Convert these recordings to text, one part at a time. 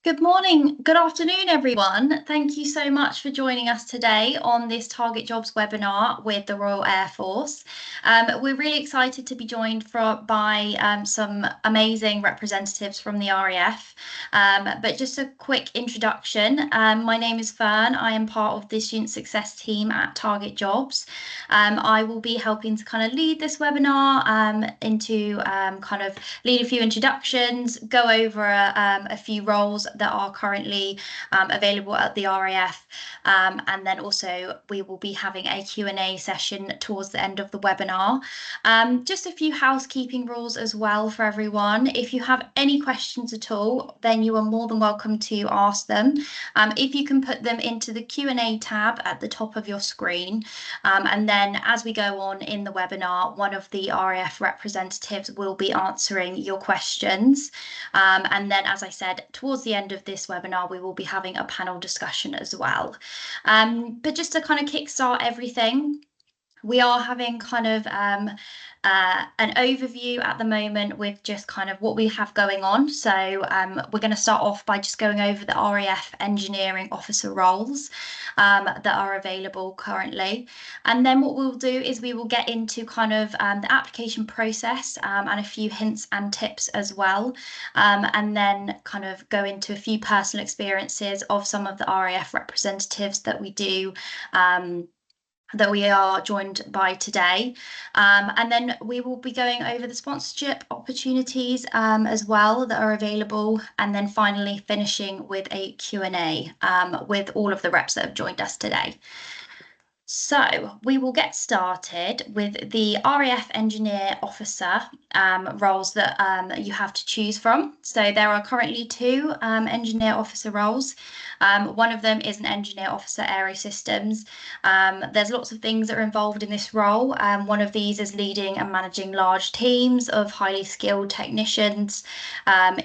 Good morning, good afternoon, everyone. Thank you so much for joining us today on this Target Jobs webinar with the Royal Air Force. We're really excited to be joined by some amazing representatives from the RAF. But just a quick introduction. My name is Fern. I am part of the Student Success team at Target Jobs. I will be helping to kind of lead this webinar lead a few introductions, go over a few roles that are currently available at the RAF, and then also we will be having a Q&A session towards the end of the webinar. Just a few housekeeping rules as well for everyone. If you have any questions at all, then you are more than welcome to ask them. If you can put them into the Q&A tab at the top of your screen, and then as we go on in the webinar, one of the RAF representatives will be answering your questions. And then, as I said, towards the end of this webinar, we will be having a panel discussion as well. But just to kind of kickstart everything, we are having kind of an overview at the moment with just kind of what we have going on. So we're going to start off by just going over the RAF engineering officer roles that are available currently. And then what we'll do is we will get into kind of the application process and a few hints and tips as well. And then kind of go into a few personal experiences of some of the RAF representatives that we are joined by today. And then we will be going over the sponsorship opportunities as well that are available, and then finally finishing with a Q&A with all of the reps that have joined us today. So we will get started with the RAF engineer officer roles that you have to choose from. So there are currently two engineer officer roles. One of them is an engineer officer aerosystems. There's lots of things that are involved in this role. One of these is leading and managing large teams of highly skilled technicians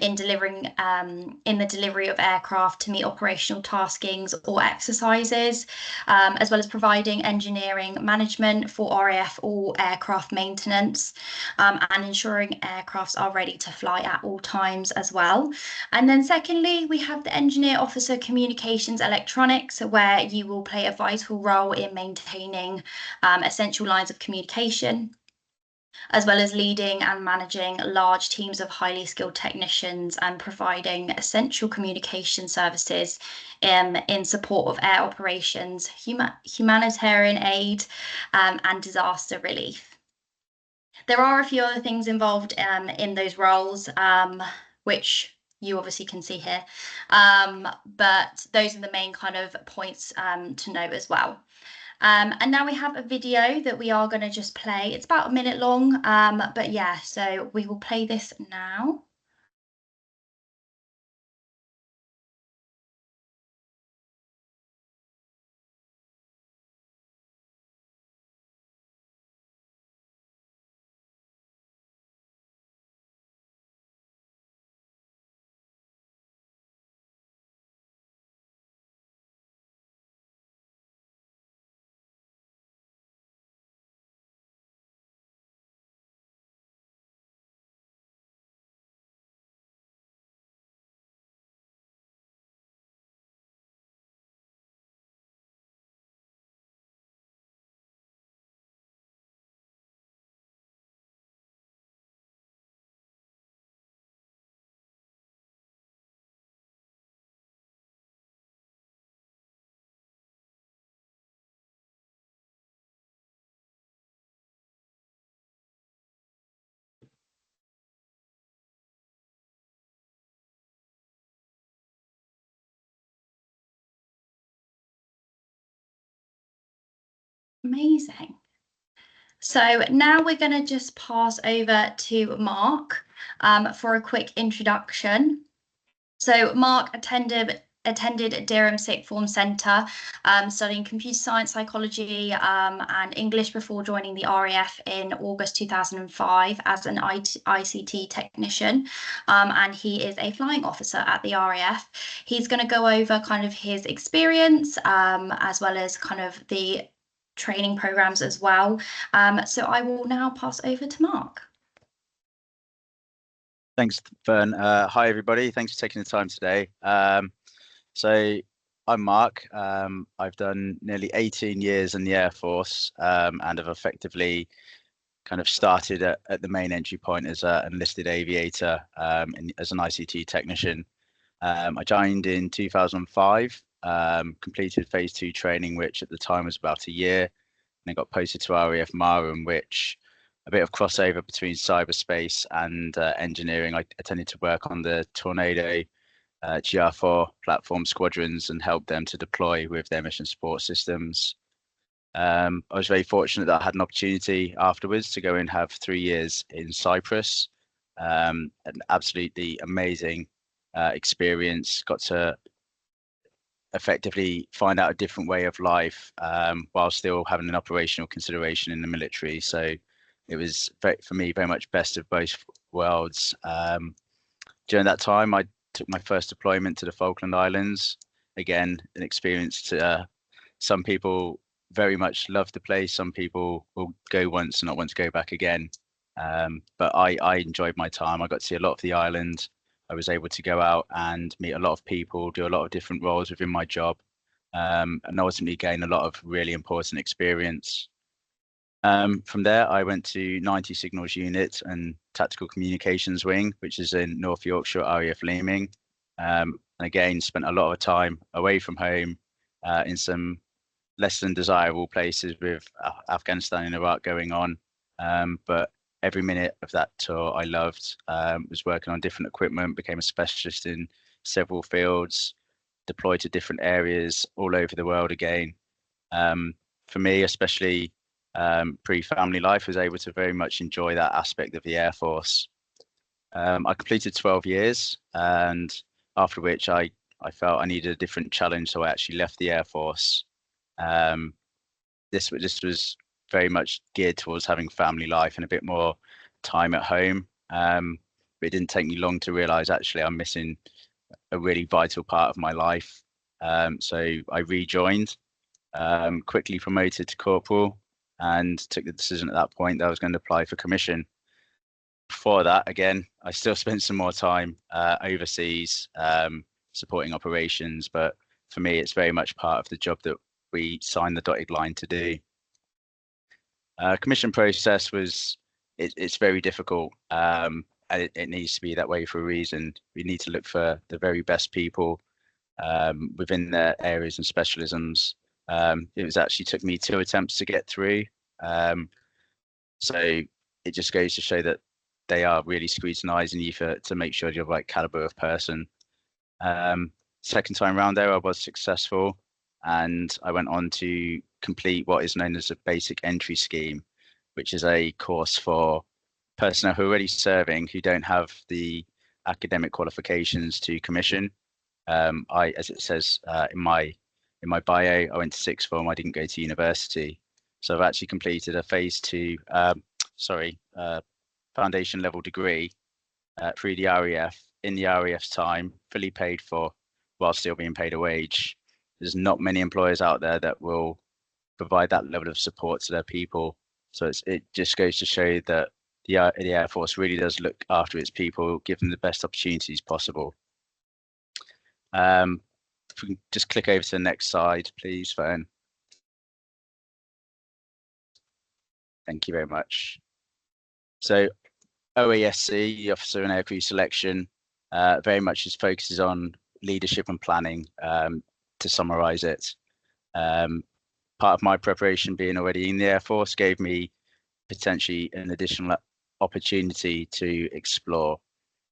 in the delivery of aircraft to meet operational taskings or exercises, as well as providing engineering management for RAF or aircraft maintenance, and ensuring aircrafts are ready to fly at all times as well. And then secondly, we have the engineer officer communications electronics, where you will play a vital role in maintaining essential lines of communication, as well as leading and managing large teams of highly skilled technicians and providing essential communication services in support of air operations, humanitarian aid, and disaster relief. There are a few other things involved in those roles, which you obviously can see here, but those are the main kind of points to note as well. And now we have a video that we are going to just play. It's about a minute long, but yeah, so we will play this now. Amazing. So now we're going to just pass over to Mark for a quick introduction. So Mark attended Durham Sixth Form Centre, studying computer science, psychology, and English before joining the RAF in August 2005 as an ICT technician, and he is a flying officer at the RAF. He's going to go over kind of his experience as well as kind of the training programs as well. So I will now pass over to Mark. Thanks, Fern. Hi, everybody. Thanks for taking the time today. So I'm Mark. I've done nearly 18 years in the Air Force and have effectively kind of started at the main entry point as an enlisted aviator as an ICT technician. I joined in 2005, completed phase 2 training, which at the time was about a year, and then got posted to RAF Marham, which a bit of crossover between cyberspace and engineering. I tended to work on the Tornado GR4 platform squadrons and help them to deploy with their mission support systems. I was very fortunate that I had an opportunity afterwards to go and have 3 years in Cyprus. An absolutely amazing experience. Got to effectively find out a different way of life while still having an operational consideration in the military. So it was for me very much best of both worlds. During that time, I took my first deployment to the Falkland Islands. Again, an experience to some people very much love the place. Some people will go once and not want to go back again. But I enjoyed my time. I got to see a lot of the island. I was able to go out and meet a lot of people, do a lot of different roles within my job, and ultimately gain a lot of really important experience. From there, I went to 90 Signals Unit and Tactical Communications Wing, which is in North Yorkshire, RAF Leaming. And again, spent a lot of time away from home in some less than desirable places with Afghanistan and Iraq going on. But every minute of that tour I loved. Was working on different equipment, became a specialist in several fields, deployed to different areas all over the world again. For me, especially pre-family life, was able to very much enjoy that aspect of the Air Force. I completed 12 years, and after which I felt I needed a different challenge, so I actually left the Air Force. This was very much geared towards having family life and a bit more time at home. But it didn't take me long to realize actually I'm missing a really vital part of my life. So I rejoined, quickly promoted to corporal, and took the decision at that point that I was going to apply for commission. Before that, again, I still spent some more time overseas supporting operations, but for me, it's very much part of the job that we signed the dotted line to do. Commission process it's very difficult, and it needs to be that way for a reason. We need to look for the very best people within their areas and specialisms. It actually took me 2 attempts to get through. So it just goes to show that they are really scrutinizing you to make sure you're the right caliber of person. Second time round there, I was successful, and I went on to complete what is known as a basic entry scheme, which is a course for personnel who are already serving, who don't have the academic qualifications to commission. As it says in my bio, I went to sixth form. I didn't go to university, so I've actually completed a phase 2, foundation level degree through the RAF in the RAF's time, fully paid for, while still being paid a wage. There's not many employers out there that will provide that level of support to their people. So it just goes to show that the Air Force really does look after its people, give them the best opportunities possible. If we can just click over to the next slide, please, Fern. Thank you very much. So OASC, Officer and Aircrew Selection, very much just focuses on leadership and planning, to summarize it. Part of my preparation being already in the Air Force gave me potentially an additional opportunity to explore.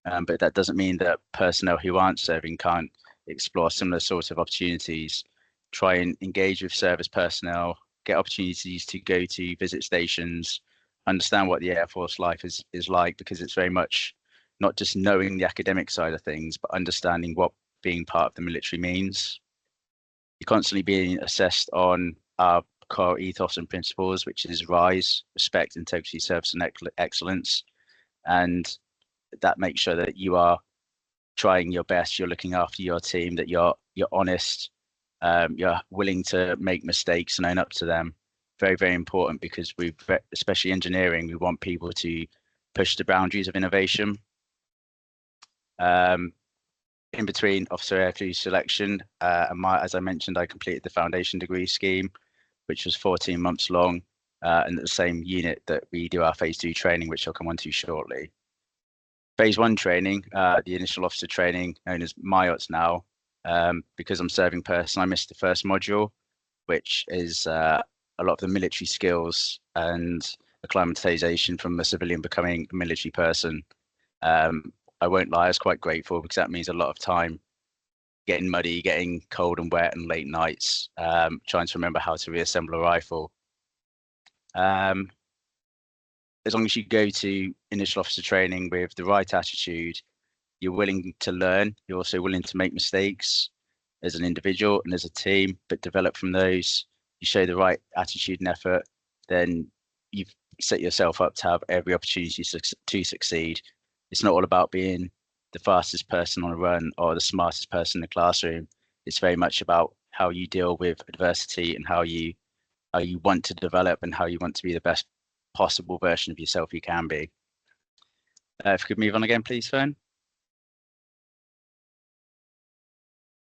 But that doesn't mean that personnel who aren't serving can't explore similar sorts of opportunities, try and engage with service personnel, get opportunities to go to visit stations, understand what the Air Force life is like, because it's very much not just knowing the academic side of things, but understanding what being part of the military means. You're constantly being assessed on our core ethos and principles, which is RISE, respect, integrity, service, and excellence. And that makes sure that you are trying your best, you're looking after your team, that you're honest, you're willing to make mistakes and own up to them. Very, very important, because especially engineering, we want people to push the boundaries of innovation. In between officer aircrew selection and as I mentioned, I completed the foundation degree scheme, which was 14 months long, and at the same unit that we do our phase 2 training, which I'll come on to shortly. Phase 1 training, the initial officer training, known as MIOTS now, because I'm serving person, I missed the first module, which is a lot of the military skills and acclimatization from a civilian becoming a military person. I won't lie, I was quite grateful because that means a lot of time getting muddy, getting cold and wet and late nights, trying to remember how to reassemble a rifle. As long as you go to initial officer training with the right attitude, you're willing to learn, you're also willing to make mistakes as an individual and as a team, but develop from those, you show the right attitude and effort, then you've set yourself up to have every opportunity to succeed. It's not all about being the fastest person on a run or the smartest person in the classroom. It's very much about how you deal with adversity and how you want to develop and how you want to be the best possible version of yourself you can be. If we could move on again, please, Fern.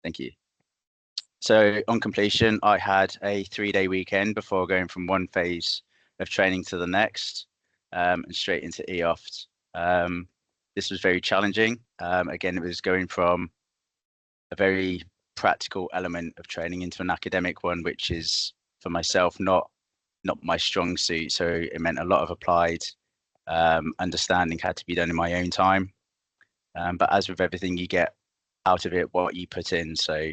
Thank you. So on completion, I had a 3-day weekend before going from one phase of training to the next, and straight into EOFT. This was very challenging. Again, it was going from a very practical element of training into an academic one, which is for myself not my strong suit. So it meant a lot of applied understanding had to be done in my own time. But as with everything, you get out of it what you put in. So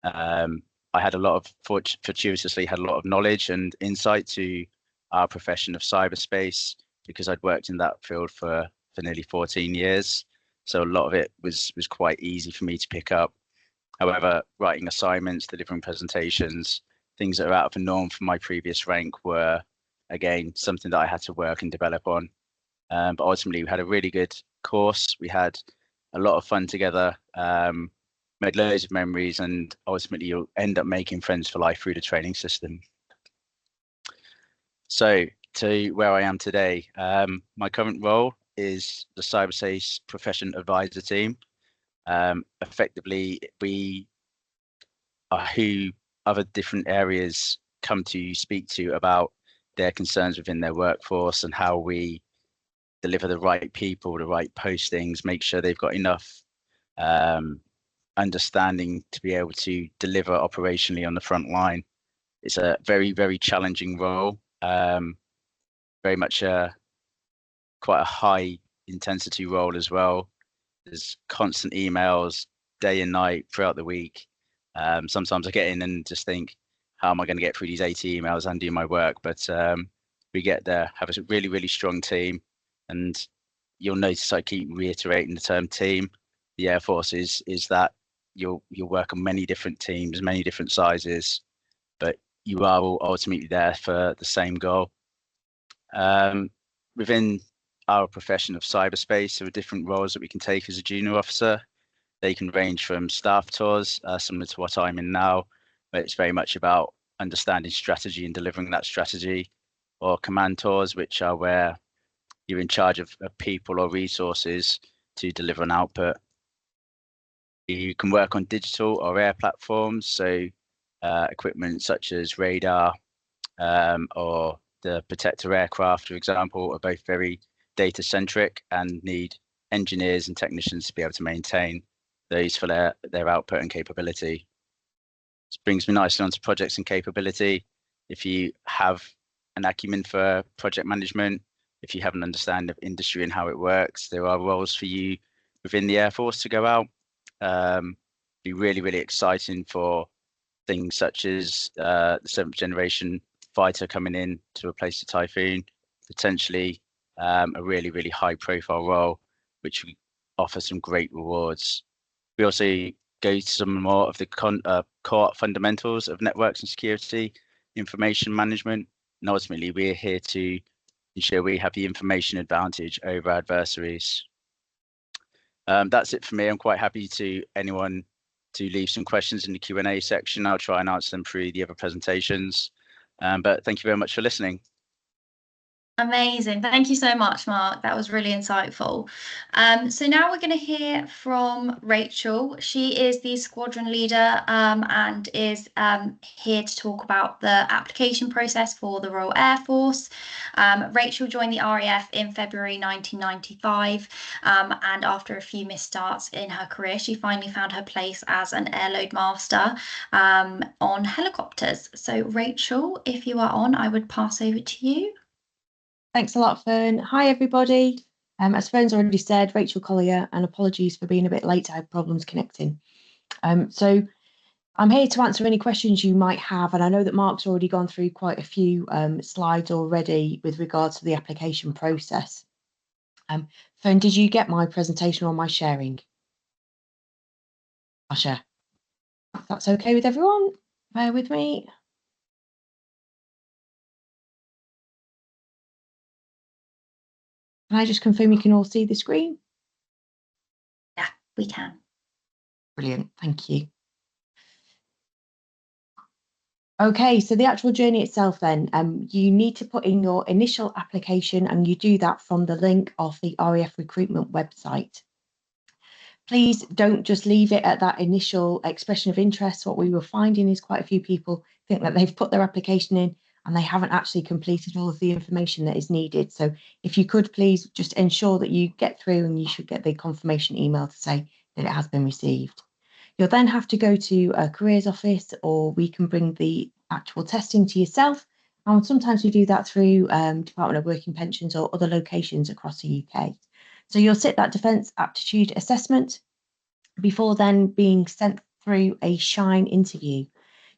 I had a lot of fortuitously had a lot of knowledge and insight to our profession of cyberspace because I'd worked in that field for nearly 14 years. So a lot of it was quite easy for me to pick up. However, writing assignments, delivering presentations, things that are out of the norm from my previous rank were, again, something that I had to work and develop on. But ultimately, we had a really good course. We had a lot of fun together, made loads of memories, and ultimately you'll end up making friends for life through the training system. So to where I am today, my current role is the cyberspace profession advisor team. Effectively, we are who other different areas come to speak to about their concerns within their workforce and how we deliver the right people, the right postings, make sure they've got enough understanding to be able to deliver operationally on the front line. It's a very, very challenging role, very much quite a high intensity role as well. There's constant emails day and night throughout the week. Sometimes I get in and just think, how am I going to get through these 80 emails and do my work? But we get there, have a really, really strong team. And you'll notice I keep reiterating the term team. The Air Force is that you'll work on many different teams, many different sizes, but you are all ultimately there for the same goal. Within our profession of cyberspace, there are different roles that we can take as a junior officer. They can range from staff tours, similar to what I'm in now, but it's very much about understanding strategy and delivering that strategy, or command tours, which are where you're in charge of people or resources to deliver an output. You can work on digital or air platforms, so equipment such as radar or the protector aircraft, for example, are both very data centric and need engineers and technicians to be able to maintain those for their output and capability. This brings me nicely onto projects and capability. If you have an acumen for project management, if you have an understanding of industry and how it works, there are roles for you within the Air Force to go out. Be really, really exciting for things such as the 7th generation fighter coming in to replace the Typhoon, potentially a really, really high profile role, which we offer some great rewards. We also go to some more of the core fundamentals of networks and security, information management, and ultimately we're here to ensure we have the information advantage over adversaries. That's it for me. I'm quite happy to anyone to leave some questions in the Q&A section. I'll try and answer them through the other presentations. But thank you very much for listening. Amazing. Thank you so much, Mark. That was really insightful. So now we're going to hear from Rachel. She is the squadron leader and is here to talk about the application process for the Royal Air Force. Rachel joined the RAF in February 1995, and after a few misstarts in her career, she finally found her place as an airload master on helicopters. So, Rachel, if you are on, I would pass over to you. Thanks a lot, Fern. Hi, everybody. As Fern's already said, Rachel Collier, and apologies for being a bit late. I had problems connecting. So I'm here to answer any questions you might have, and I know that Mark's already gone through quite a few slides already with regards to the application process. Fern, did you get my presentation or my sharing? I'll share. If that's okay with everyone, bear with me. Can I just confirm you can all see the screen? Yeah, we can. Brilliant, thank you. Okay, so the actual journey itself then, you need to put in your initial application, and you do that from the link of the RAF recruitment website. Please don't just leave it at that initial expression of interest. What we were finding is quite a few people think that they've put their application in and they haven't actually completed all of the information that is needed. So if you could please just ensure that you get through, and you should get the confirmation email to say that it has been received. You'll then have to go to a careers office, or we can bring the actual testing to yourself. And sometimes we do that through Department of Work and Pensions or other locations across the UK. So you'll sit that defence aptitude assessment before then being sent through a Shine interview.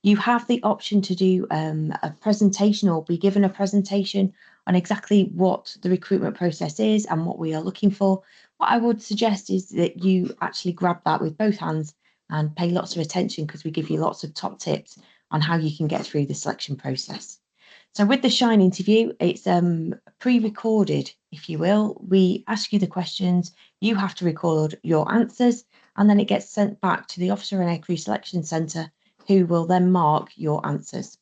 You have the option to do a presentation, or be given a presentation on exactly what the recruitment process is and what we are looking for. What I would suggest is that you actually grab that with both hands and pay lots of attention, because we give you lots of top tips on how you can get through the selection process. So with the Shine interview, it's pre-recorded, if you will. We ask you the questions, you have to record your answers, and then it gets sent back to the Officer and Aircrew Selection Centre, who will then mark your answers.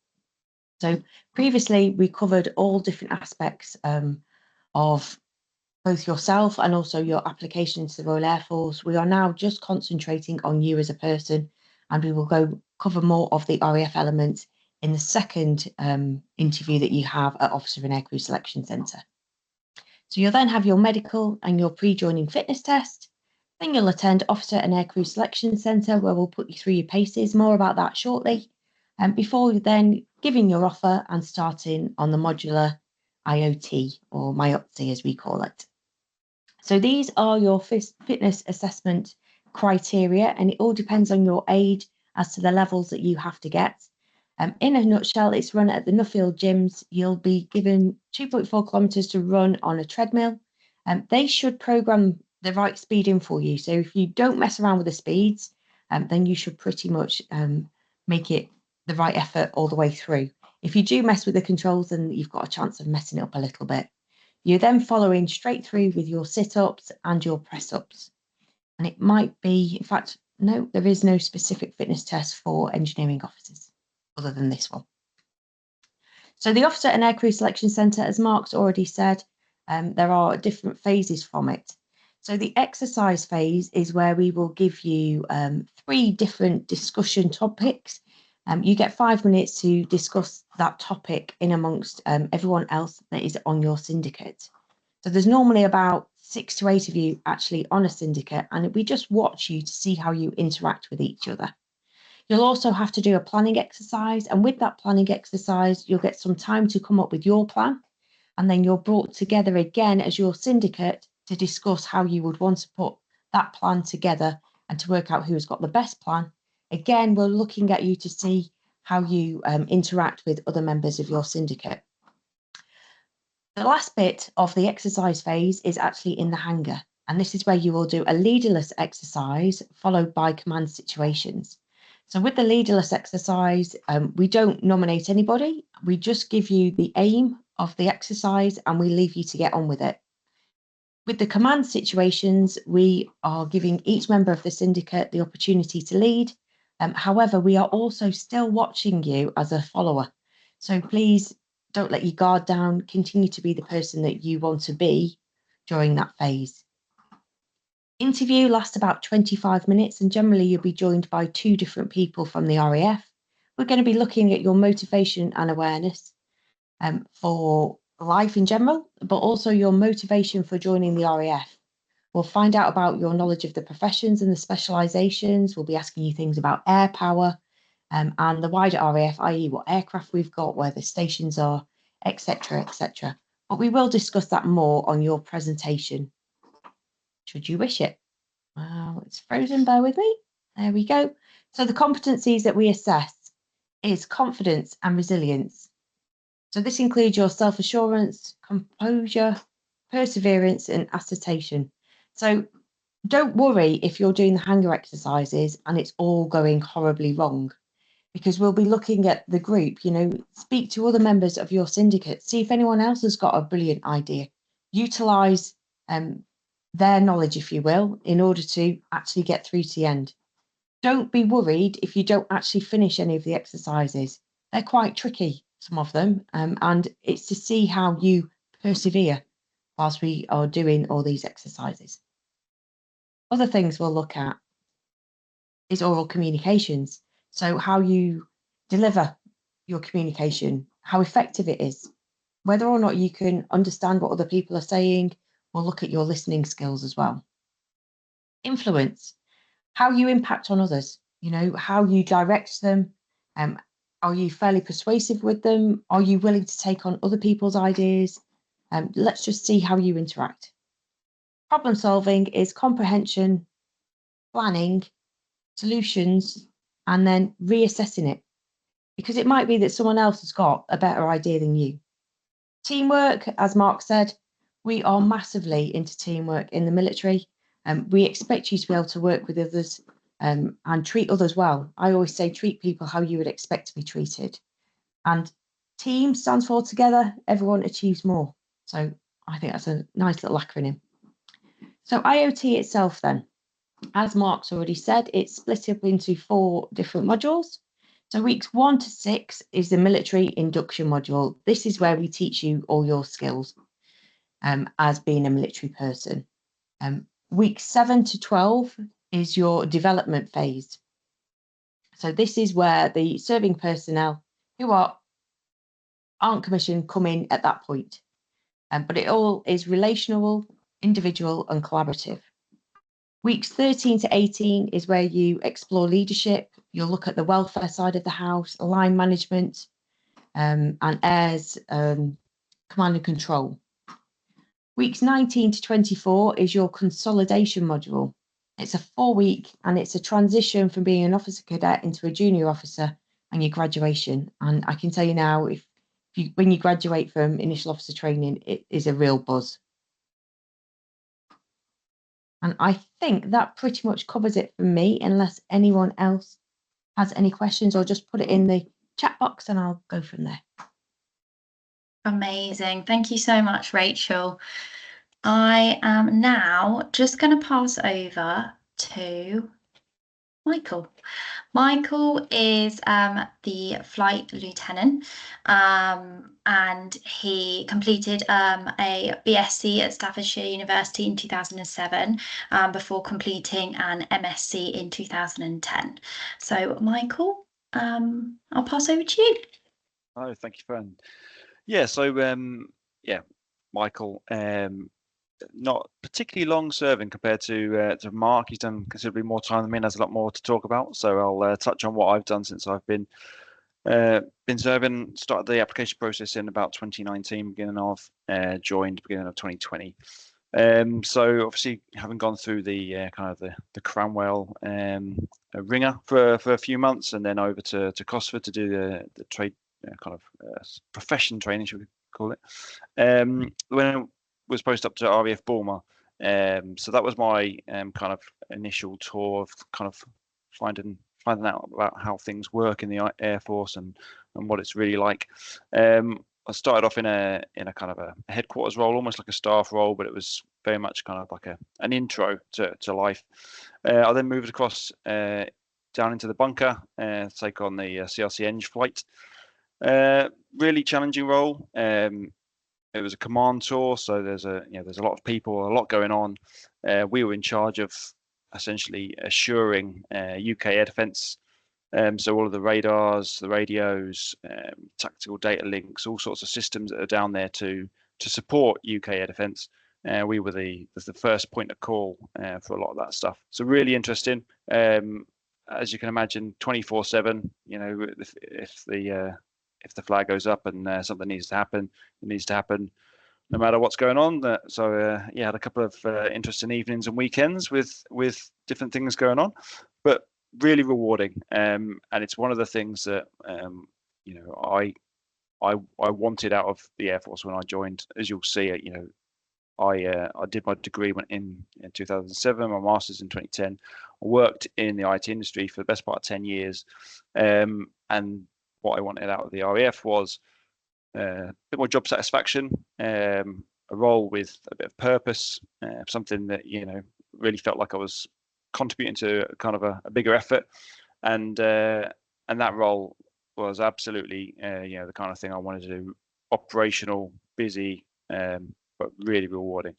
So previously we covered all different aspects of both yourself and also your application to the Royal Air Force. We are now just concentrating on you as a person, and we will cover more of the RAF elements in the second interview that you have at Officer and Aircrew Selection Centre. So you'll then have your medical and your pre-joining fitness test. Then you'll attend Officer and Aircrew Selection Centre, where we'll put you through your paces. More about that shortly. Before then giving your offer and starting on the modular IOT, or MyOTC as we call it. So these are your fitness assessment criteria, and it all depends on your age as to the levels that you have to get. In a nutshell, it's run at the Nuffield gyms. You'll be given 2.4 kilometres to run on a treadmill. They should program the right speed in for you. So if you don't mess around with the speeds, then you should pretty much make it the right effort all the way through. If you do mess with the controls, then you've got a chance of messing it up a little bit. You're then following straight through with your sit-ups and your press-ups. And it might be, in fact, no, there is no specific fitness test for engineering officers other than this one. So the Officer and Aircrew Selection Centre, as Mark's already said, there are different phases from it. So the exercise phase is where we will give you 3 different discussion topics. You get 5 minutes to discuss that topic in amongst everyone else that is on your syndicate. So there's normally about 6 to 8 of you actually on a syndicate, and we just watch you to see how you interact with each other. You'll also have to do a planning exercise, and with that planning exercise, you'll get some time to come up with your plan, and then you're brought together again as your syndicate to discuss how you would want to put that plan together and to work out who's got the best plan. Again, we're looking at you to see how you interact with other members of your syndicate. The last bit of the exercise phase is actually in the hangar, and this is where you will do a leaderless exercise followed by command situations. So with the leaderless exercise, we don't nominate anybody. We just give you the aim of the exercise and we leave you to get on with it. With the command situations, we are giving each member of the syndicate the opportunity to lead. However, we are also still watching you as a follower. So please Don't let your guard down. Continue to be the person that you want to be during that phase. Interview lasts about 25 minutes, and generally you'll be joined by 2 different people from the RAF. We're going to be looking at your motivation and awareness for life in general, but also your motivation for joining the RAF. We'll find out about your knowledge of the professions and the specialisations. We'll be asking you things about air power and the wider RAF, i.e. what aircraft we've got, where the stations are, etc., etc. But we will discuss that more on your presentation, should you wish it. Wow, it's frozen, bear with me. There we go. So the competencies that we assess is confidence and resilience. So this includes your self-assurance, composure, perseverance, and assertion. So don't worry if you're doing the hanger exercises and it's all going horribly wrong, because we'll be looking at the group, speak to other members of your syndicate, see if anyone else has got a brilliant idea, utilise their knowledge, if you will, in order to actually get through to the end. Don't be worried if you don't actually finish any of the exercises. They're quite tricky, some of them, and it's to see how you persevere whilst we are doing all these exercises. Other things we'll look at is oral communications. So how you deliver your communication, how effective it is, whether or not you can understand what other people are saying. We'll look at your listening skills as well. Influence, how you impact on others, how you direct them. Are you fairly persuasive with them? Are you willing to take on other people's ideas? Let's just see how you interact. Problem solving is comprehension, planning, solutions, and then reassessing it, because it might be that someone else has got a better idea than you. Teamwork, as Mark said, we are massively into teamwork in the military. We expect you to be able to work with others and treat others well. I always say treat people how you would expect to be treated. And TEAM stands for together, everyone achieves more. So I think that's a nice little acronym. So IoT itself then, as Mark's already said, it's split up into 4 different modules. So weeks 1 to 6 is the military induction module. This is where we teach you all your skills as being a military person. Week 7 to 12 is your development phase. So this is where the serving personnel who aren't commissioned come in at that point. But it all is relational, individual, and collaborative. Weeks 13 to 18 is where you explore leadership. You'll look at the welfare side of the house, line management, and airs, command and control. Weeks 19 to 24 is your consolidation module. It's a 4-week and it's a transition from being an officer cadet into a junior officer and your graduation. And I can tell you now, when you graduate from initial officer training, it is a real buzz. And I think that pretty much covers it for me, unless anyone else has any questions, or just put it in the chat box and I'll go from there. Amazing. Thank you so much, Rachel. I am now just going to pass over to Michael. Michael is the flight lieutenant, and he completed a BSc at Staffordshire University in 2007 before completing an MSc in 2010. So Michael, I'll pass over to you. Oh, thank you, Fran. Yeah, so Michael, not particularly long serving compared to Mark. He's done considerably more time than me and has a lot more to talk about. So I'll touch on what I've done since I've been serving. Started the application process in about 2019, beginning of 2020. So obviously, having gone through the kind of the Cranwell ringer for a few months, and then over to Cosford to do the trade profession training, should we call it? When was posted up to RAF Bulmer. So that was my kind of initial tour of kind of finding out about how things work in the Air Force and what it's really like. I started off in a kind of a headquarters role, almost like a staff role, but it was very much kind of like an intro to life. I then moved across down into the bunker to take on the CRC Eng flight. Really challenging role. It was a command tour, so there's a lot of people, a lot going on. We were in charge of essentially assuring UK air defence. So all of the radars, the radios, tactical data links, all sorts of systems that are down there to support UK air defence. We were the first point of call for a lot of that stuff. So really interesting. As you can imagine, 24/7. If the flag goes up and something needs to happen, it needs to happen no matter what's going on. So had a couple of interesting evenings and weekends with different things going on, but really rewarding. And it's one of the things that I wanted out of the Air Force when I joined. As you'll see, I did my degree in 2007, my master's in 2010. I worked in the IT industry for the best part of 10 years, and what I wanted out of the RAF was a bit more job satisfaction, a role with a bit of purpose, something that really felt like I was contributing to kind of a bigger effort, and that role was absolutely the kind of thing I wanted to do. Operational, busy, but really rewarding.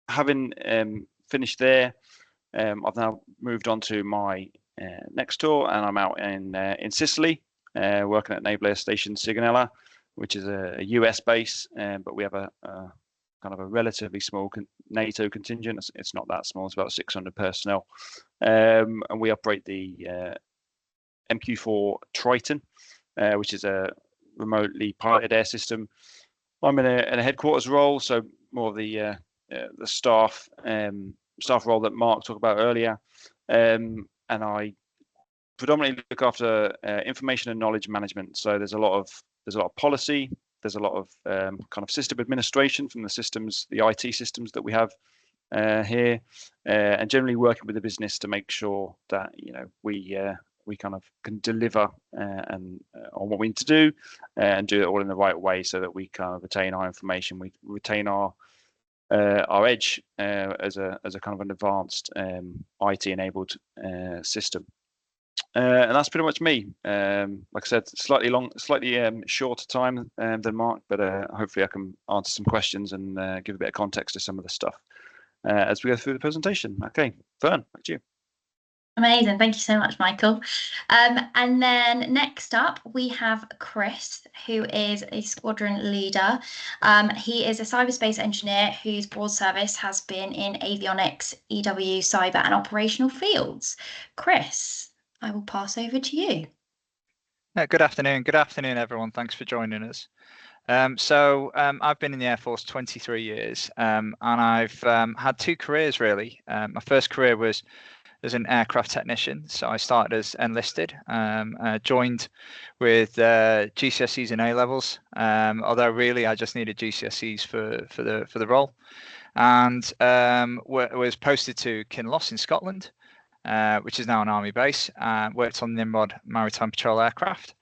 Having finished there, I've now moved on to my next tour, and I'm out in Sicily, working at Naval Air Station Sigonella, which is a US base, but we have a kind of a relatively small NATO contingent. It's not that small; it's about 600 personnel, and we operate the MQ-4 Triton, which is a remotely piloted air system. I'm in a headquarters role, so more of the staff role that Mark talked about earlier, and I predominantly look after information and knowledge management. So there's a lot of policy, there's a lot of kind of system administration from the IT systems that we have here, and generally working with the business to make sure that we kind of can deliver on what we need to do, and do it all in the right way, so that we kind of retain our information, we retain our edge as a kind of an advanced IT enabled system. And that's pretty much me. Like I said, slightly shorter time than Mark, but hopefully I can answer some questions and give a bit of context to some of the stuff as we go through the presentation. Okay, Fern, back to you. Amazing. Thank you so much, Michael. And then next up, we have Chris, who is a squadron leader. He is a cyberspace engineer whose broad service has been in avionics, EW, cyber, and operational fields. Chris, I will pass over to you. Good afternoon. Good afternoon, everyone. Thanks for joining us. I've been in the Air Force 23 years, and I've had two careers, really. My first career was as an aircraft technician. So I started as enlisted, joined with GCSEs and A-levels, although really I just needed GCSEs for the role, and was posted to Kinloss in Scotland, which is now an army base. Worked on Nimrod maritime patrol aircraft,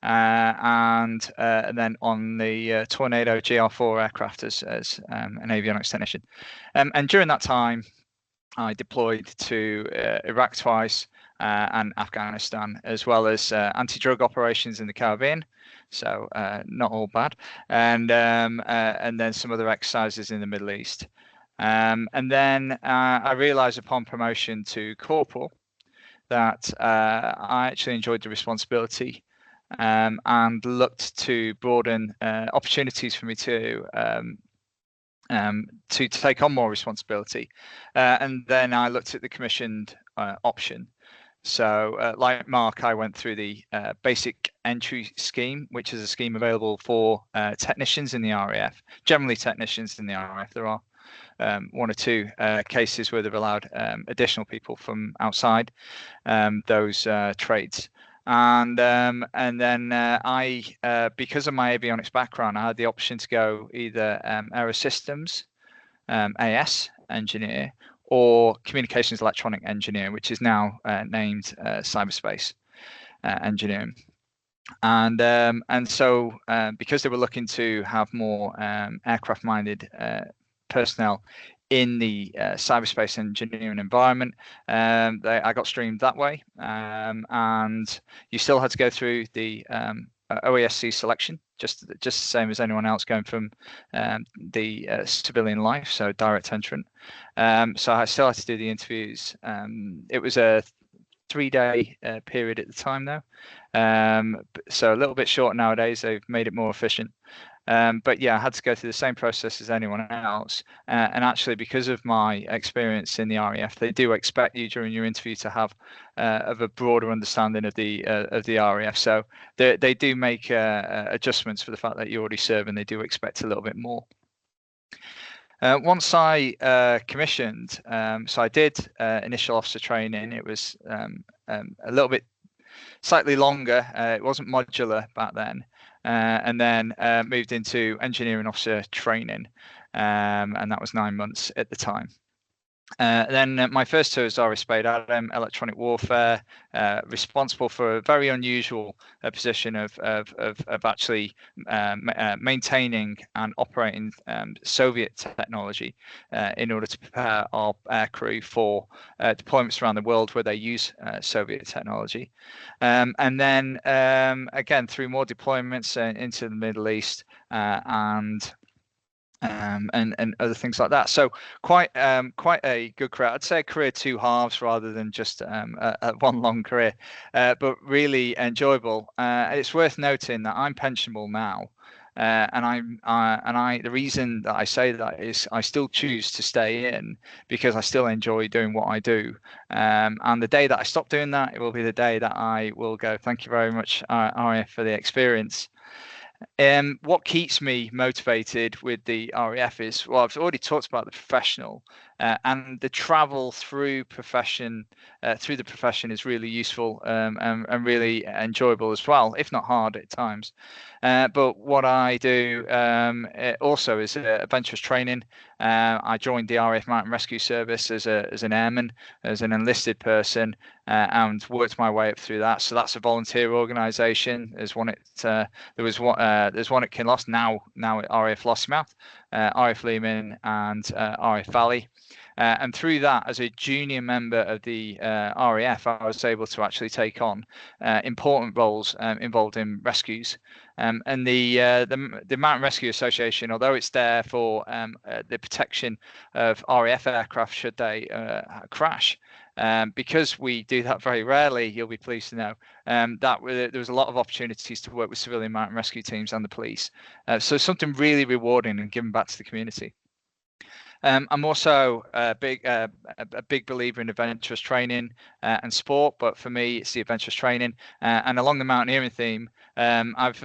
and then on the Tornado GR4 aircraft as an avionics technician. And during that time, I deployed to Iraq twice and Afghanistan, as well as anti-drug operations in the Caribbean. So not all bad, and then some other exercises in the Middle East. And then I realised upon promotion to corporal that I actually enjoyed the responsibility, and looked to broaden opportunities for me to take on more responsibility, and then I looked at the commissioned option. So like Mark, I went through the basic entry scheme, which is a scheme available for technicians in the RAF, generally technicians in the RAF. There are one or two cases where they've allowed additional people from outside those trades. And then I, because of my avionics background, I had the option to go either Aerosystems AS engineer or communications electronic engineer, which is now named cyberspace engineering. And so because they were looking to have more aircraft-minded personnel in the cyberspace engineering environment. I got streamed that way, and you still had to go through the OESC selection, just the same as anyone else going from the civilian life, so direct entrant. So I still had to do the interviews. It was a 3-day period at the time, though, so a little bit short nowadays. They've made it more efficient. But yeah, I had to go through the same process as anyone else. And actually, because of my experience in the RAF, they do expect you during your interview to have of a broader understanding of the RAF. So they do make adjustments for the fact that you already serve, and they do expect a little bit more. Once I commissioned, so I did initial officer training. It was a little bit slightly longer. It wasn't modular back then. And then moved into engineering officer training, and that was 9 months at the time. Then my first tour is RF Spade Adam, electronic warfare, responsible for a very unusual position of actually maintaining and operating Soviet technology in order to prepare our aircrew for deployments around the world where they use Soviet technology. And then again, through more deployments into the Middle East and other things like that. So quite a good career. I'd say a career 2 halves rather than just a one long career, but really enjoyable. And it's worth noting that I'm pensionable now. And the reason that I say that is I still choose to stay in because I still enjoy doing what I do. And the day that I stop doing that, it will be the day that I will go, thank you very much, RAF, for the experience. What keeps me motivated with the RAF is, well, I've already talked about the professional, and the travel through the profession is really useful and really enjoyable as well, if not hard at times. But what I do also is adventurous training. I joined the RAF Mountain Rescue Service as an airman, as an enlisted person, and worked my way up through that. So that's a volunteer organisation. There's one at there's one at Kinloss, now at RAF Lossiemouth, RAF Lehman, and RAF Valley. And through that, as a junior member of the RAF, I was able to actually take on important roles involved in rescues. And the Mountain Rescue Association, although it's there for the protection of RAF aircraft should they crash, because we do that very rarely, you'll be pleased to know that there was a lot of opportunities to work with civilian mountain rescue teams and the police. So something really rewarding and giving back to the community. I'm also a big believer in adventurous training and sport, but for me, it's the adventurous training. And along the mountaineering theme, I've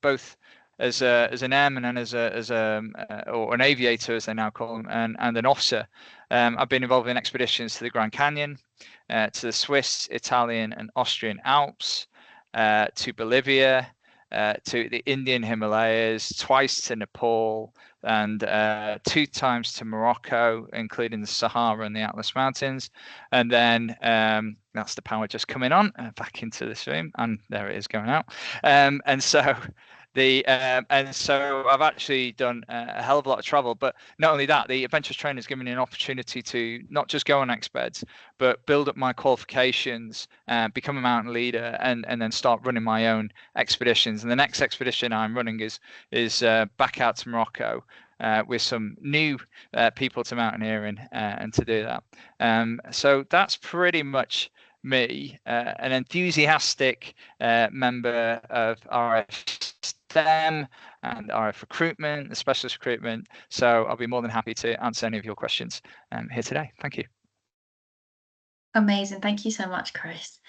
both as an airman and as or an aviator, as they now call them, and an officer. I've been involved in expeditions to the Grand Canyon, to the Swiss, Italian, and Austrian Alps, to Bolivia, to the Indian Himalayas, twice to Nepal, and 2 times to Morocco, including the Sahara and the Atlas Mountains. And then that's the power just coming on back into this room, and there it is going out. And so I've actually done a hell of a lot of travel. But not only that, the adventurous training has given me an opportunity to not just go on expeds, but build up my qualifications, become a mountain leader, and then start running my own expeditions. And the next expedition I'm running is back out to Morocco with some new people to mountaineering and to do that. So that's pretty much me, an enthusiastic member of RF STEM and RF recruitment, the specialist recruitment. So I'll be more than happy to answer any of your questions here today. Thank you. Amazing. Thank you so much, Chris.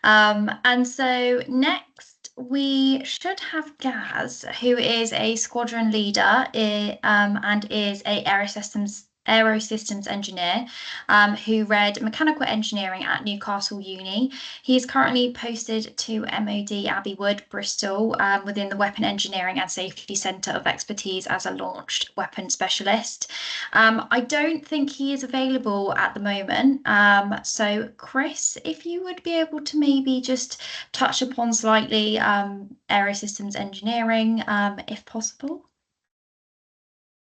And so next we should have Gaz, who is a squadron leader and is a aerosystems engineer who read mechanical engineering at Newcastle Uni. He is currently posted to MOD Abbey Wood, Bristol, within the Weapon Engineering and Safety Centre of Expertise as a launched weapon specialist. I don't think he is available at the moment. So Chris, if you would be able to maybe just touch upon slightly aerosystems engineering, if possible.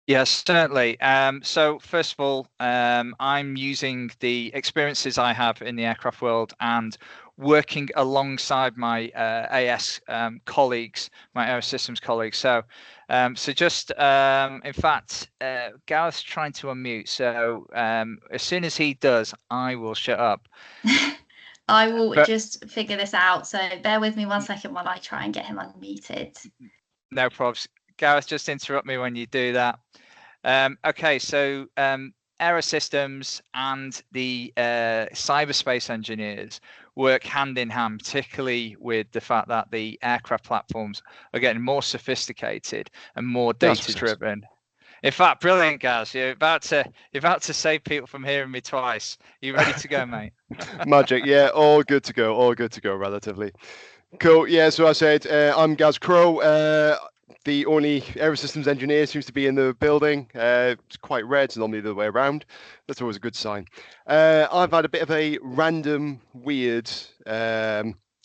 Yes, certainly. So first of all, I'm using the experiences I have in the aircraft world and working alongside my AS colleagues, my Aerosystems colleagues. So, in fact, Gareth's trying to unmute. So as soon as he does, I will shut up. I will But just figure this out. So bear with me 1 second while I try and get him unmuted. no problems. Gareth, just interrupt me when you do that. Okay, so Aerosystems and the cyberspace engineers work hand in hand, particularly with the fact that the aircraft platforms are getting more sophisticated and more data driven. In fact, brilliant, guys. You're about to save people from hearing me twice. You ready to go, mate? Magic, yeah, all good to go, relatively. Cool, yeah, so I said, I'm Gaz Crow. The only Aerosystems engineer seems to be in the building. It's quite rare, it's normally the other way around. That's always a good sign. I've had a bit of a random, weird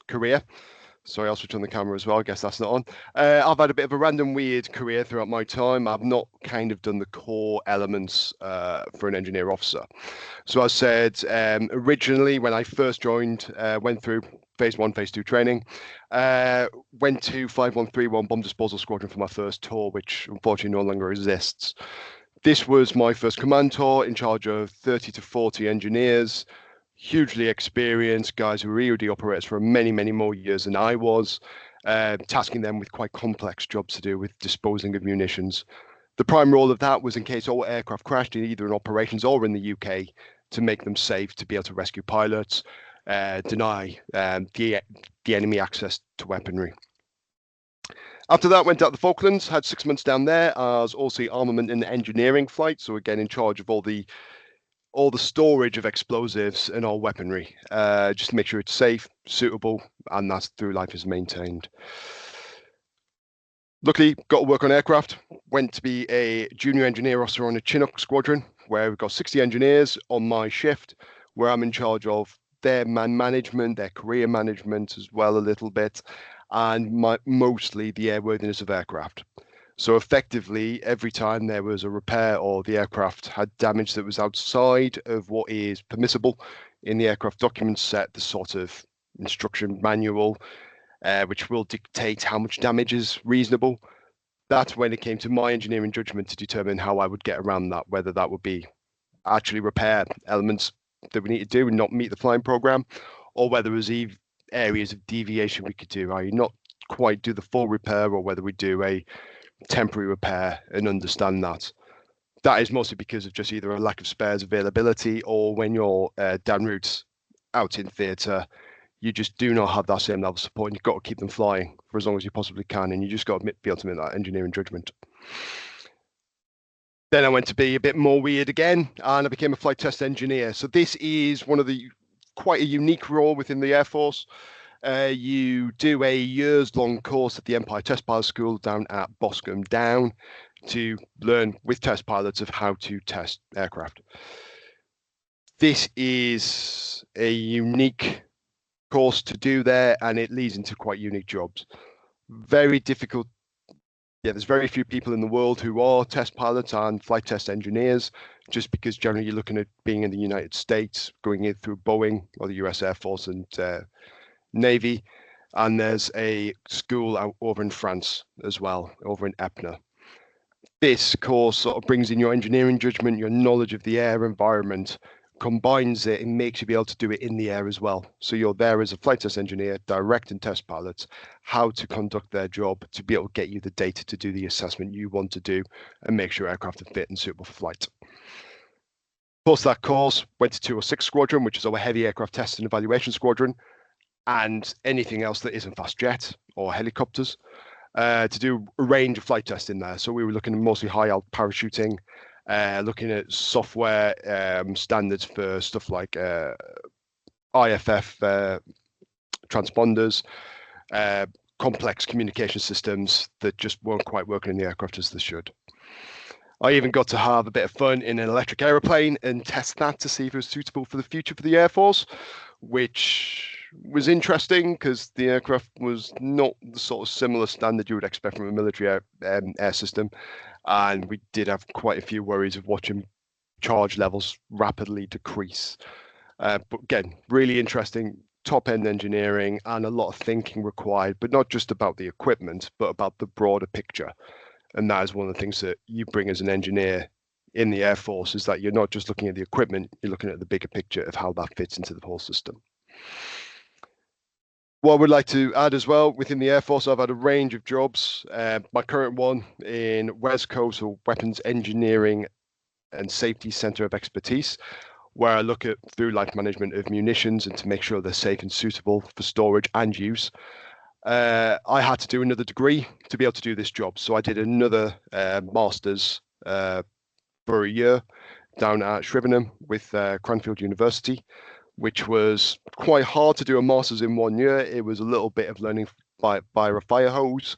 career. Sorry, I'll switch on the camera as well. I guess that's not on. I've had a bit of a random, weird career throughout my time. I've not kind of done the core elements for an engineer officer. So I said, originally when I first joined, went through phase 1, phase 2 training, went to 5131 Bomb Disposal Squadron for my first tour, which unfortunately no longer exists. This was my first command tour, in charge of 30 to 40 engineers, hugely experienced guys who were EOD operators for many, many more years than I was, tasking them with quite complex jobs to do with disposing of munitions. The prime role of that was in case all aircraft crashed, either in operations or in the UK, to make them safe, to be able to rescue pilots, deny the enemy access to weaponry. After that, went out to the Falklands, had 6 months down there as also armament and engineering flight. So again, in charge of all the storage of explosives and all weaponry, just to make sure it's safe, suitable, and that's through life is maintained. Luckily, got to work on aircraft. Went to be a junior engineer officer on a Chinook squadron, where we've got 60 engineers on my shift, where I'm in charge of their man management, their career management as well a little bit, and mostly the airworthiness of aircraft. So effectively, every time there was a repair or the aircraft had damage that was outside of what is permissible in the aircraft document set, the sort of instruction manual, which will dictate how much damage is reasonable. That's when it came to my engineering judgment to determine how I would get around that, whether that would be actually repair elements that we need to do and not meet the flying program, or whether there was areas of deviation we could do, i.e. not quite do the full repair, or whether we do a temporary repair and understand that. That is mostly because of just either a lack of spares availability, or when you're en route out in theatre, you just do not have that same level of support, and you've got to keep them flying for as long as you possibly can, and you just got to be able to make that engineering judgment. Then I went to be a bit more weird again, and I became a flight test engineer. So this is one of the quite a unique role within the Air Force. You do a years-long course at the Empire Test Pilot School down at Boscombe Down to learn with test pilots of how to test aircraft. This is a unique course to do there, and it leads into quite unique jobs. Very difficult. Yeah, there's very few people in the world who are test pilots and flight test engineers, just because generally you're looking at being in the United States, going in through Boeing or the US Air Force and Navy. And there's a school out over in France as well, over in Epner. This course sort of brings in your engineering judgment, your knowledge of the air environment, combines it and makes you be able to do it in the air as well. So you're there as a flight test engineer, directing test pilots how to conduct their job to be able to get you the data to do the assessment you want to do and make sure aircraft are fit and suitable for flight. Post that course, went to 206 Squadron, which is our heavy aircraft test and evaluation squadron, and anything else that isn't fast jet or helicopters, to do a range of flight testing there. So we were looking at mostly high alt parachuting, looking at software standards for stuff like IFF transponders, complex communication systems that just weren't quite working in the aircraft as they should. I even got to have a bit of fun in an electric aeroplane and test that to see if it was suitable for the future for the Air Force, which was interesting because the aircraft was not the sort of similar standard you would expect from a military air system, and we did have quite a few worries of watching charge levels rapidly decrease. But again, really interesting, top-end engineering and a lot of thinking required, but not just about the equipment, but about the broader picture. And that is one of the things that you bring as an engineer in the Air Force, is that you're not just looking at the equipment, you're looking at the bigger picture of how that fits into the whole system. What I would like to add as well, within the Air Force, I've had a range of jobs. My current one in West Coast, or Weapons Engineering and Safety Center of Expertise, where I look at through life management of munitions and to make sure they're safe and suitable for storage and use. I had to do another degree to be able to do this job. So I did another master's for a year down at Shrivenham with Cranfield University, which was quite hard to do a master's in 1 year. It was a little bit of learning by a fire hose,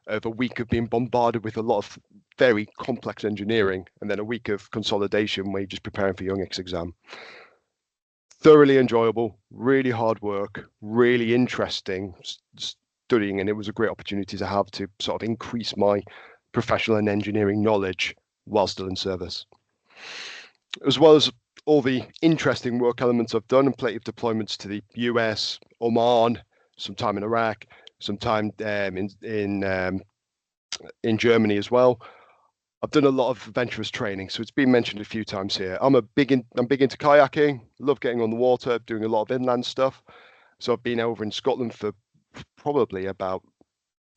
of a week of being bombarded with a lot of very complex engineering, and then a week of consolidation where you're just preparing for your next exam. Thoroughly enjoyable, really hard work, really interesting studying, and it was a great opportunity to have to sort of increase my professional and engineering knowledge while still in service. As well as all the interesting work elements I've done, and plenty of deployments to the US, Oman, some time in Iraq, some time in Germany as well. I've done a lot of adventurous training, so it's been mentioned a few times here. I'm big into kayaking, love getting on the water, doing a lot of inland stuff. So I've been over in Scotland for probably about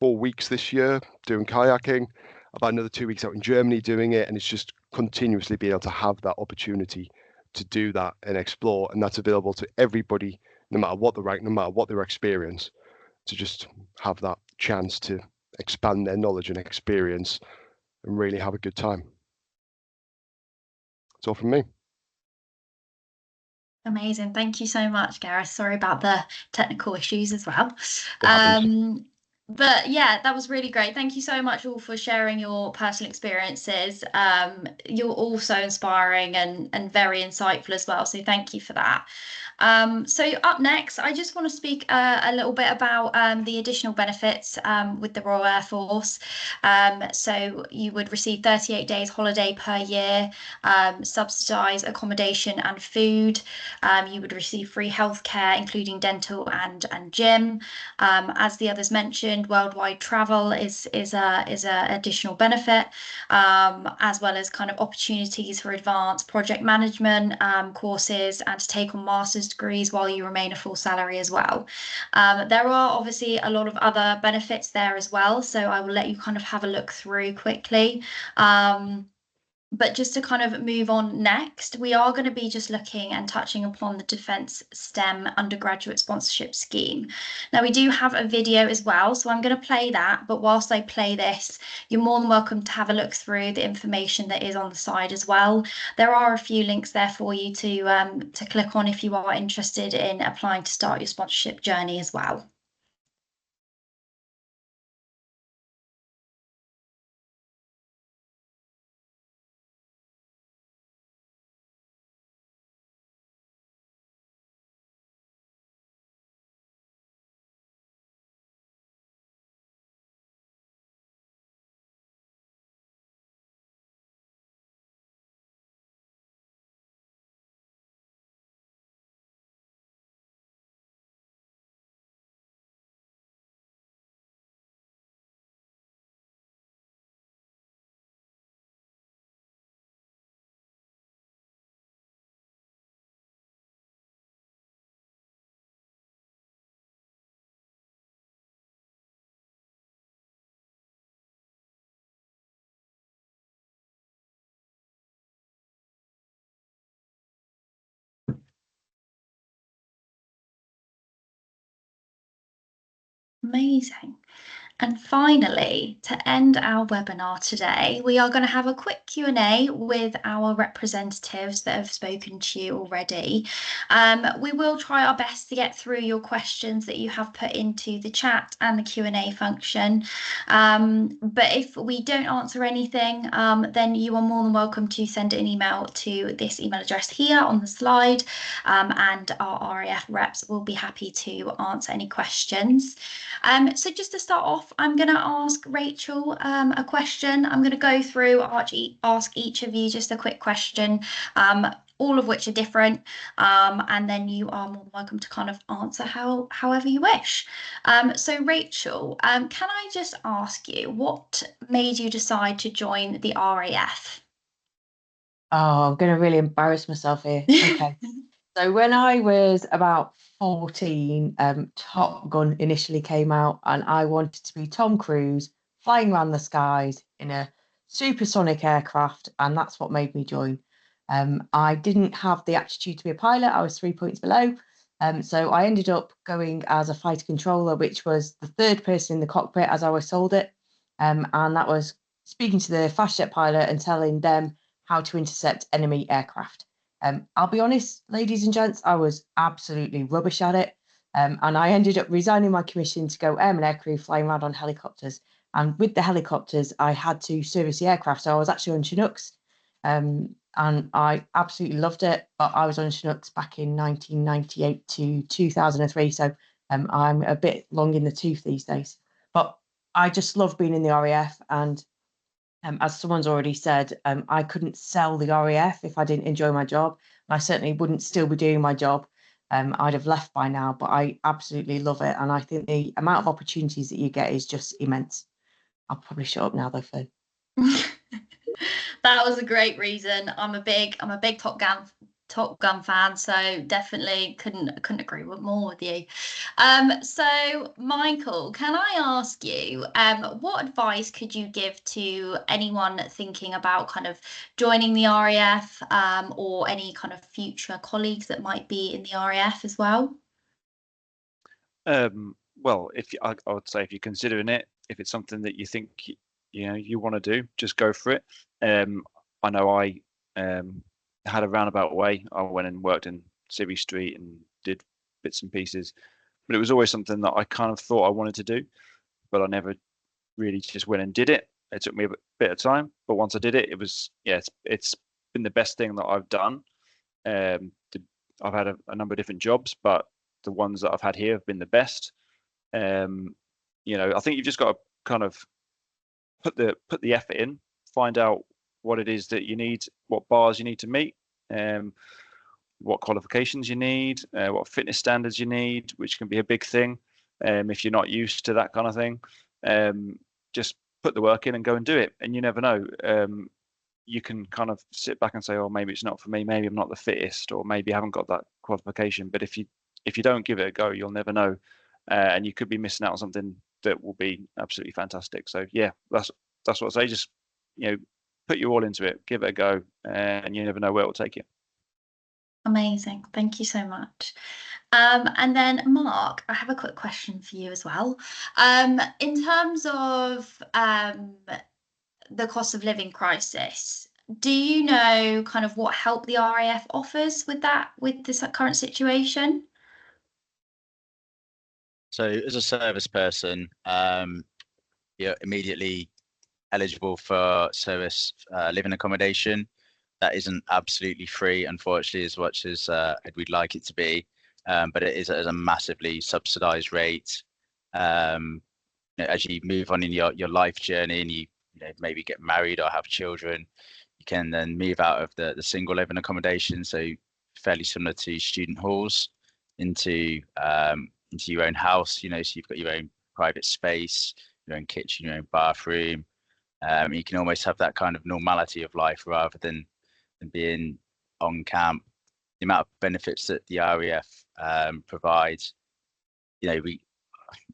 4 weeks this year doing kayaking. I've had another 2 weeks out in Germany doing it, and it's just continuously being able to have that opportunity to do that and explore, and that's available to everybody, no matter what the rank, no matter what their experience, to just have that chance to expand their knowledge and experience and really have a good time. That's all from me. Amazing. Thank you so much, Gareth. Sorry about the technical issues as well. But yeah, that was really great. Thank you so much all for sharing your personal experiences. You're all so inspiring and very insightful as well. So thank you for that. So up next, I just want to speak a little bit about the additional benefits with the Royal Air Force. So you would receive 38 days holiday per year, subsidised accommodation and food. You would receive free healthcare, including dental and gym. As the others mentioned, worldwide travel is a additional benefit, as well as kind of opportunities for advanced project management courses, and to take on master's degrees while you remain a full salary as well. There are obviously a lot of other benefits there as well, so I will let you kind of have a look through quickly. But just to kind of move on next, we are going to be just looking and touching upon the Defence STEM undergraduate sponsorship scheme. Now, we do have a video as well, so I'm going to play that. But whilst I play this, you're more than welcome to have a look through the information that is on the side as well. There are a few links there for you to click on if you are interested in applying to start your sponsorship journey as well. Amazing. And finally, to end our webinar today, we are going to have a quick Q&A with our representatives that have spoken to you already. We will try our best to get through your questions that you have put into the chat and the Q&A function. But if we don't answer anything, then you are more than welcome to send an email to this email address here on the slide, and our RAF reps will be happy to answer any questions. So just to start off, I'm going to ask Rachel a question. I'm going to go through, ask each of you just a quick question, all of which are different, and then you are more than welcome to kind of answer however you wish. So Rachel, can I just ask you, what made you decide to join the RAF? Oh, I'm going to really embarrass myself here. Okay. So when I was about 14, Top Gun initially came out, and I wanted to be Tom Cruise flying around the skies in a supersonic aircraft, and that's what made me join. I didn't have the aptitude to be a pilot. I was 3 points below. So I ended up going as a fighter controller, which was the third person in the cockpit as I was sold it. And that was speaking to the fast jet pilot and telling them how to intercept enemy aircraft. I'll be honest, ladies and gents, I was absolutely rubbish at it. And I ended up resigning my commission to go airman aircrew flying around on helicopters. And with the helicopters, I had to service the aircraft. So I was actually on Chinooks, and I absolutely loved it. But I was on Chinooks back in 1998 to 2003. So I'm a bit long in the tooth these days. But I just love being in the RAF, and as someone's already said, I couldn't sell the RAF if I didn't enjoy my job. And I certainly wouldn't still be doing my job. I'd have left by now, but I absolutely love it. And I think the amount of opportunities that you get is just immense. I'll probably shut up now though, Fern. That was a great reason. I'm a big Top Gun fan, so definitely couldn't agree more with you. So Michael, can I ask you, what advice could you give to anyone thinking about kind of joining the RAF, or any kind of future colleagues that might be in the RAF as well? Well, I would say if you're considering it, if it's something that you think you want to do, just go for it. I know I had a roundabout way. I went and worked in Civvy Street and did bits and pieces, but it was always something that I kind of thought I wanted to do, but I never really just went and did it. It took me a bit of time, but once I did it, it was it's been the best thing that I've done. I've had a number of different jobs, but the ones that I've had here have been the best. I think you've just got to kind of put the effort in, find out what it is that you need, what bars you need to meet, what qualifications you need, what fitness standards you need, which can be a big thing if you're not used to that kind of thing. Just put the work in and go and do it, and you never know. You can kind of sit back and say, oh, maybe it's not for me, maybe I'm not the fittest, or maybe I haven't got that qualification. But if you don't give it a go, you'll never know, and you could be missing out on something that will be absolutely fantastic. So yeah, that's what I say. Just put you all into it, give it a go, and you never know where it will take you. Amazing, thank you so much. And then Mark, I have a quick question for you as well. In terms of the cost of living crisis, do you know kind of what help the RAF offers with this current situation? So as a service person, you're immediately eligible for service living accommodation. That isn't absolutely free, unfortunately, as much as we'd like it to be, but it is at a massively subsidized rate. As you move on in your life journey and you maybe get married or have children, you can then move out of the single living accommodation, so fairly similar to student halls, into your own house. So you've got your own private space, your own kitchen, your own bathroom. You can almost have that kind of normality of life rather than being on camp. The amount of benefits that the RAF provides,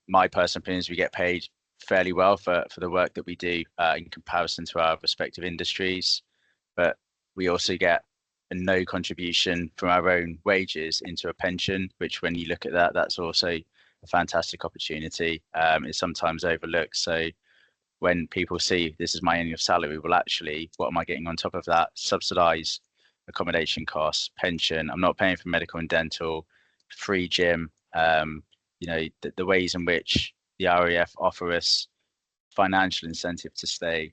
my personal opinion is we get paid fairly well for the work that we do in comparison to our respective industries, but we also get a no contribution from our own wages into a pension, which when you look at that's also a fantastic opportunity. It's sometimes overlooked. So when people see this is my annual salary, well, actually, what am I getting on top of that? Subsidised accommodation costs, pension. I'm not paying for medical and dental, free gym. The ways in which the RAF offer us financial incentive to stay,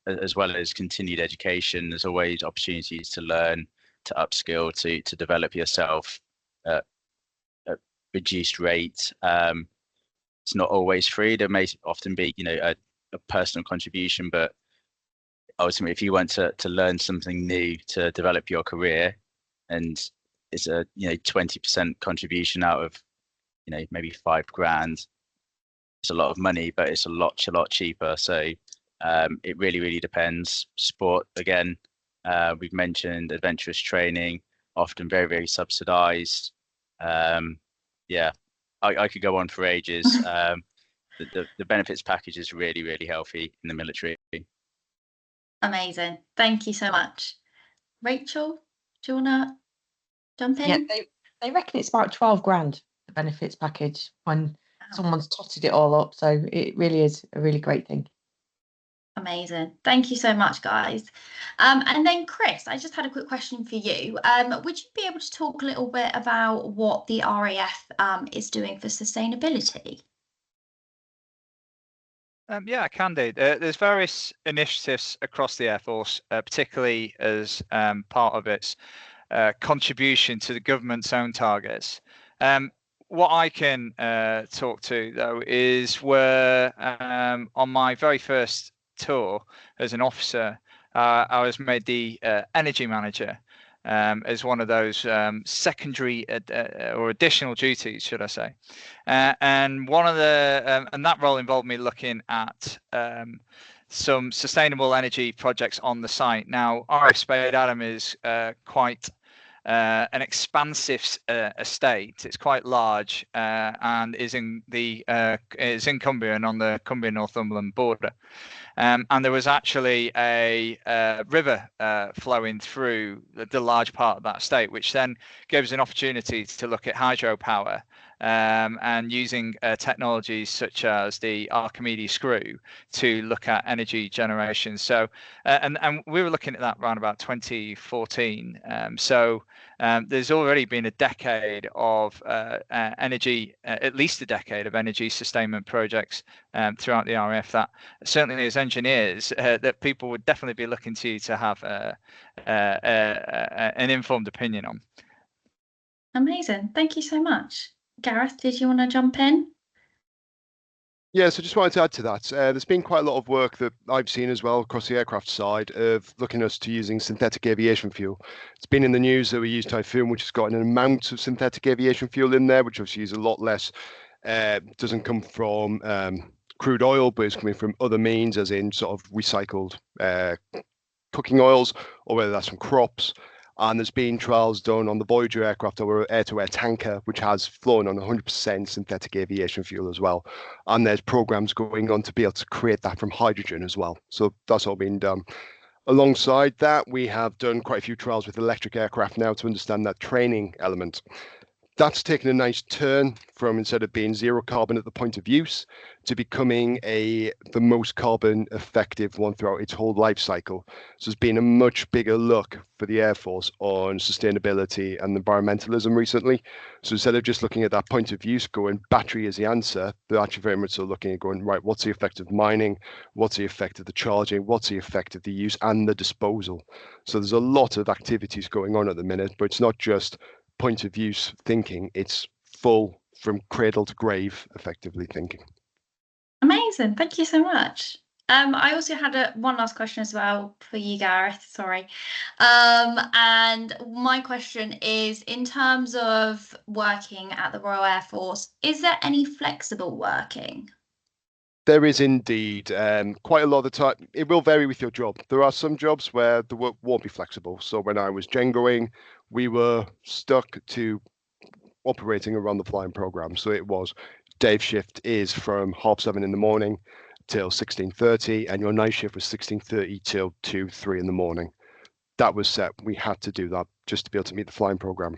as well as continued education. There's always opportunities to learn, to upskill, to develop yourself at reduced rate. It's not always free. There may often be, a personal contribution, but ultimately, if you want to learn something new to develop your career, and it's a 20% contribution out of maybe £5,000, it's a lot of money, but it's a lot cheaper. So it really depends. Sport, again, we've mentioned adventurous training, often very, very subsidized. Yeah, I could go on for ages. The benefits package is really healthy in the military. Amazing. Thank you so much. Rachel, do you want to jump in? Yeah, they reckon it's about 12 grand, the benefits package, when someone's totted it all up. So it really is a really great thing. Amazing. Thank you so much, guys. And then Chris, I just had a quick question for you. Would you be able to talk a little bit about what the RAF is doing for sustainability? Yeah, I can do. There's various initiatives across the Air Force, particularly as part of its contribution to the government's own targets. What I can talk to, though, is where on my very first tour as an officer, I was made the energy manager as one of those secondary or additional duties, should I say. And one of the and that role involved me looking at some sustainable energy projects on the site. Now, RAF Spade Adam is quite an expansive estate. It's quite large and is in Cumbria and on the Cumbria-Northumberland border. And there was actually a river flowing through the large part of that estate, which then gave us an opportunity to look at hydropower and using technologies such as the Archimedes screw to look at energy generation. So, and we were looking at that around about 2014. There's already been a decade of energy, at least a decade of energy sustainment projects throughout the RAF that certainly as engineers that people would definitely be looking to you to have an informed opinion on. Amazing. Thank you so much. Gareth, did you want to jump in? Yeah, so just wanted to add to that. There's been quite a lot of work that I've seen as well across the aircraft side of looking us to using synthetic aviation fuel. It's been in the news that we use Typhoon, which has got an amount of synthetic aviation fuel in there, which obviously is a lot less. Doesn't come from crude oil, but it's coming from other means, as in sort of recycled cooking oils, or whether that's from crops. And there's been trials done on the Voyager aircraft or air-to-air tanker, which has flown on 100% synthetic aviation fuel as well. And there's programs going on to be able to create that from hydrogen as well. So that's all been done. Alongside that, we have done quite a few trials with electric aircraft now to understand that training element. That's taken a nice turn from, instead of being zero carbon at the point of use, to becoming the most carbon effective one throughout its whole life cycle. So there's been a much bigger look for the Air Force on sustainability and environmentalism recently. So instead of just looking at that point of use, going battery is the answer, they're actually very much so looking at going, right, what's the effect of mining? What's the effect of the charging? What's the effect of the use and the disposal? So there's a lot of activities going on at the minute, but it's not just point of use thinking, it's full from cradle to grave effectively thinking. Amazing. Thank you so much. I also had one last question as well for you, Gareth. Sorry. And my question is, in terms of working at the Royal Air Force, is there any flexible working? There is indeed. Quite a lot of the time, it will vary with your job. There are some jobs where the work won't be flexible. So when I was Jengoing, we were stuck to operating around the flying program. So it was day shift is from 7:30 in the morning till 16:30, and your night shift was 16:30 till 2-3 in the morning. That was set. We had to do that just to be able to meet the flying program.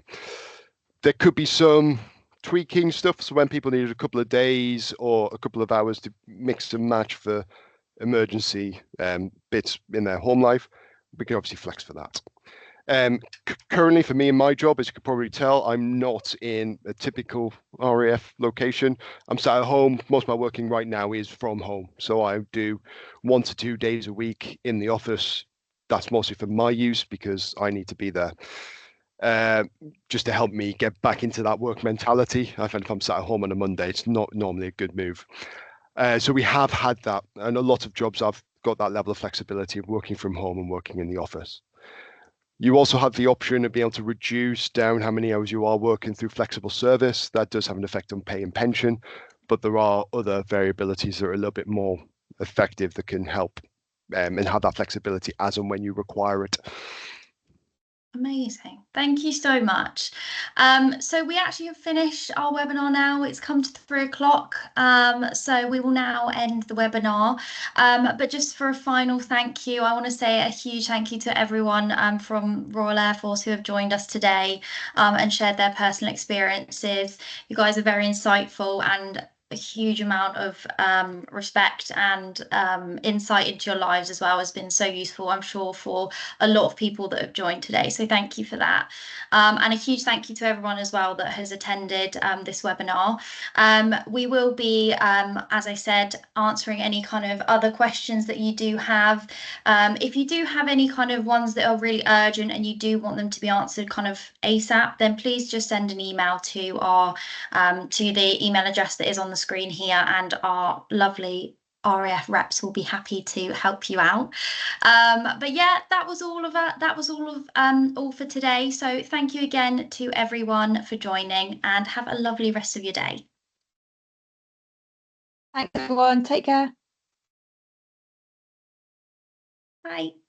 There could be some tweaking stuff. So when people needed a couple of days or a couple of hours to mix and match for emergency bits in their home life, we can obviously flex for that. Currently for me in my job, as you could probably tell, I'm not in a typical RAF location. I'm sat at home. Most of my working right now is from home. So I do 1 to 2 days a week in the office. That's mostly for my use because I need to be there. Just to help me get back into that work mentality. I find if I'm sat at home on a Monday, it's not normally a good move. So we have had that, and a lot of jobs I've got that level of flexibility of working from home and working in the office. You also have the option of being able to reduce down how many hours you are working through flexible service. That does have an effect on pay and pension, but there are other variabilities that are a little bit more effective that can help and have that flexibility as and when you require it. Amazing. Thank you so much. So we actually have finished our webinar now. It's come to 3 o'clock. So we will now end the webinar. But just for a final thank you, I want to say a huge thank you to everyone from Royal Air Force who have joined us today and shared their personal experiences. You guys are very insightful and a huge amount of respect and insight into your lives as well has been so useful, I'm sure, for a lot of people that have joined today. So thank you for that. And a huge thank you to everyone as well that has attended this webinar. We will be, as I said, answering any kind of other questions that you do have. If you do have any kind of ones that are really urgent and you do want them to be answered kind of ASAP, then please just send an email to our to the email address that is on the screen here, and our lovely RAF reps will be happy to help you out. But yeah, that was all of all for today. So thank you again to everyone for joining, and have a lovely rest of your day. Thanks everyone. Take care. Bye.